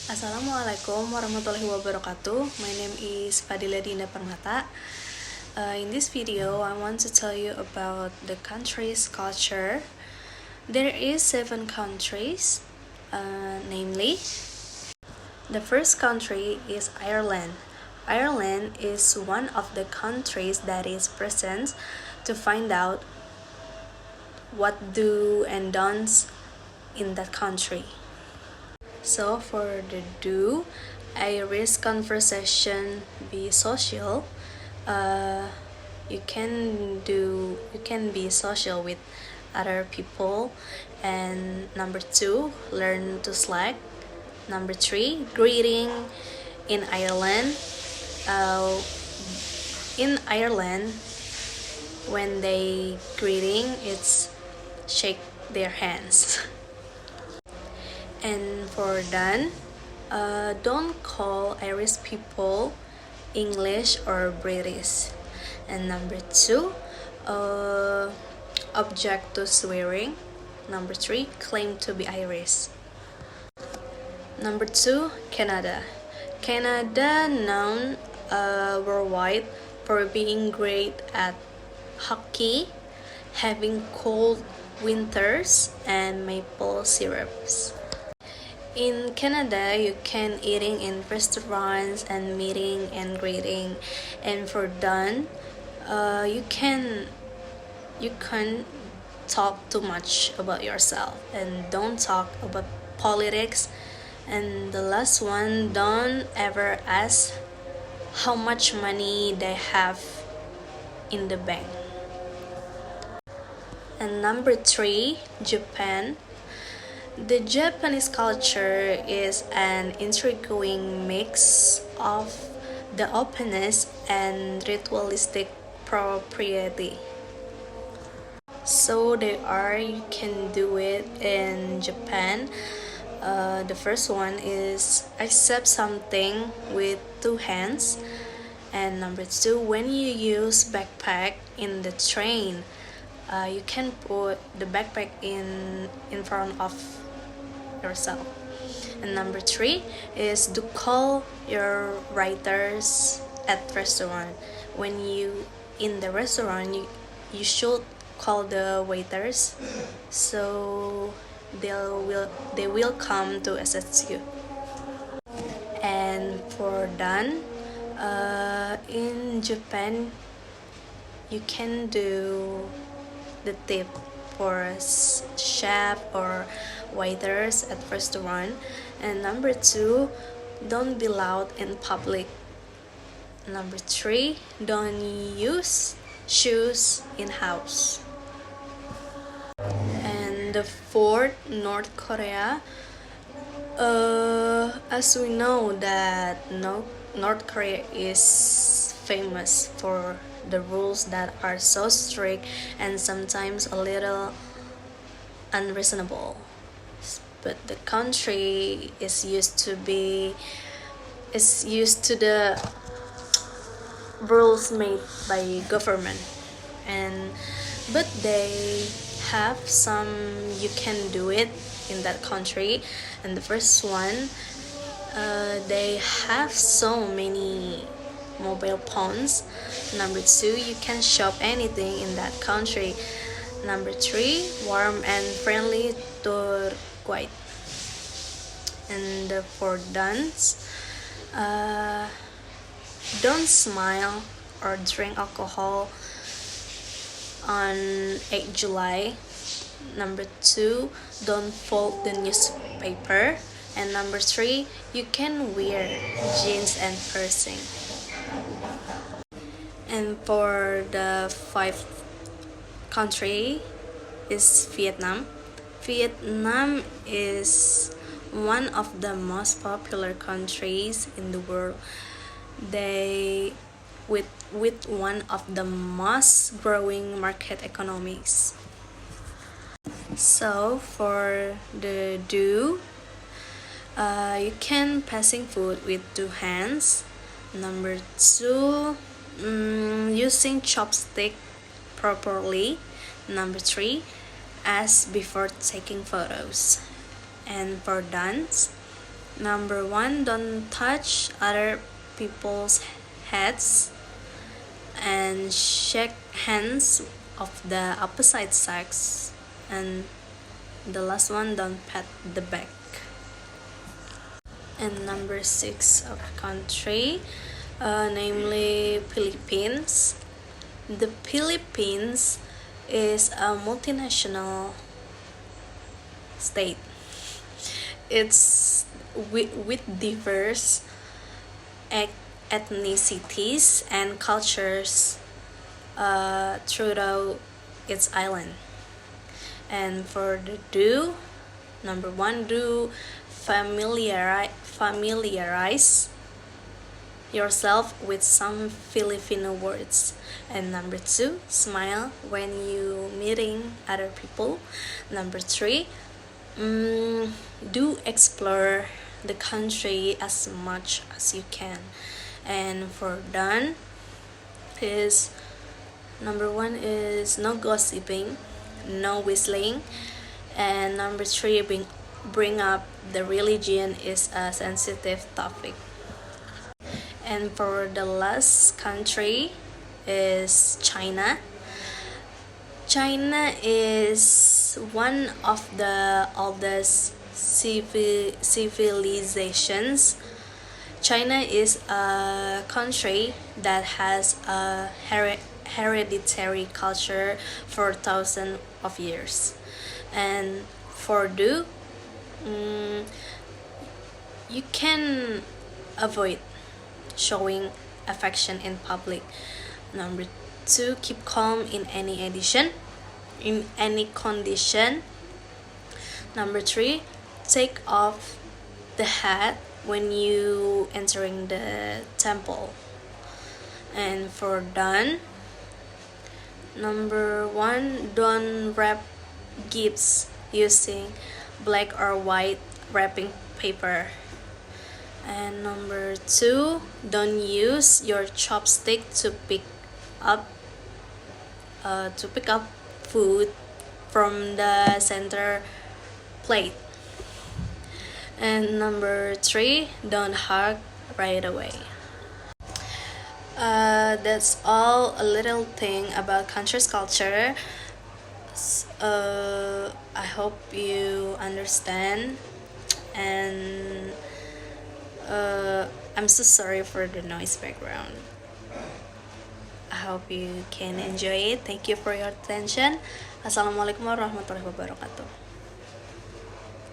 Assalamualaikum warahmatullahi wabarakatuh. My name is Fadila Dinda Permata. In this video, I want to tell you about the country's culture. There is 7 countries, namely, the first country is Ireland. Ireland is one of the countries that is present to find out what do and don'ts in that country. So for the do, Irish conversation be social. You can be social with other people. And number 2, learn to Slack. Number 3, greeting in Ireland. In Ireland, when they greeting, it's shake their hands. And for done, don't call Irish people English or British. And number 2, object to swearing. Number 3, claim to be Irish. Number 2, Canada. Canada known worldwide for being great at hockey, having cold winters, and maple syrups. In Canada, you can eating in restaurants and meeting and greeting. And for done, you can talk too much about yourself and don't talk about politics. And the last one, don't ever ask how much money they have in the bank. And number 3, Japan. The Japanese culture is an intriguing mix of the openness and ritualistic propriety. So you can do it in Japan. The first one is accept something with 2 hands. And number 2, when you use backpack in the train, you can put the backpack in front of yourself. And number 3 is to call your waiters at restaurant. When you in the restaurant, you should call the waiters, so they will come to assist you. And for done, in Japan, you can do the tip for chef or waiters at restaurant. And number 2, don't be loud in public. Number 3, don't use shoes in house. And the 4th, North Korea. As we know that North Korea is famous for the rules that are so strict and sometimes a little unreasonable. But the country is used to the rules made by government, but they have some you can do it in that country. And the first one, they have so many mobile phones. Number 2, you can shop anything in that country. Number 3, warm and friendly tour guide. And for dance, don't smile or drink alcohol on 8 July. Number 2, don't fold the newspaper. And number 3, you can wear jeans and piercing. And for the 5th country is Vietnam. Vietnam is one of the most popular countries in the world. They with one of the most growing market economies. So for the do, you can passing food with 2 hands. Number 2, using chopstick properly. Number 3, ask before taking photos. And for dance, Number one, don't touch other people's heads and shake hands of the opposite sex. And the last one, don't pat the back. And number six of country, namely Philippines. The Philippines is a multinational state. It's with diverse ethnicities and cultures throughout its island. And for the do, number one, do familiarize yourself with some Filipino words. And number two, smile when you meeting other people. Number three, do explore the country as much as you can. And for done is number one is no gossiping, no whistling, and number three, bring up the religion is a sensitive topic. And for the last country is China. China is one of the oldest civilizations. China is a country that has a hereditary culture for thousands of years. And for do, you can avoid showing affection in public. Number two, keep calm in any condition. Number three, take off the hat when you entering the temple. And for done, number one, don't wrap gifts using black or white wrapping paper. And number two, don't use your chopstick to pick up food from the center plate. And number three, don't hug right away. That's all a little thing about country's culture. I hope you understand, and I'm so sorry for the noise background. I hope you can enjoy it. Thank you for your attention. Assalamualaikum warahmatullahi wabarakatuh.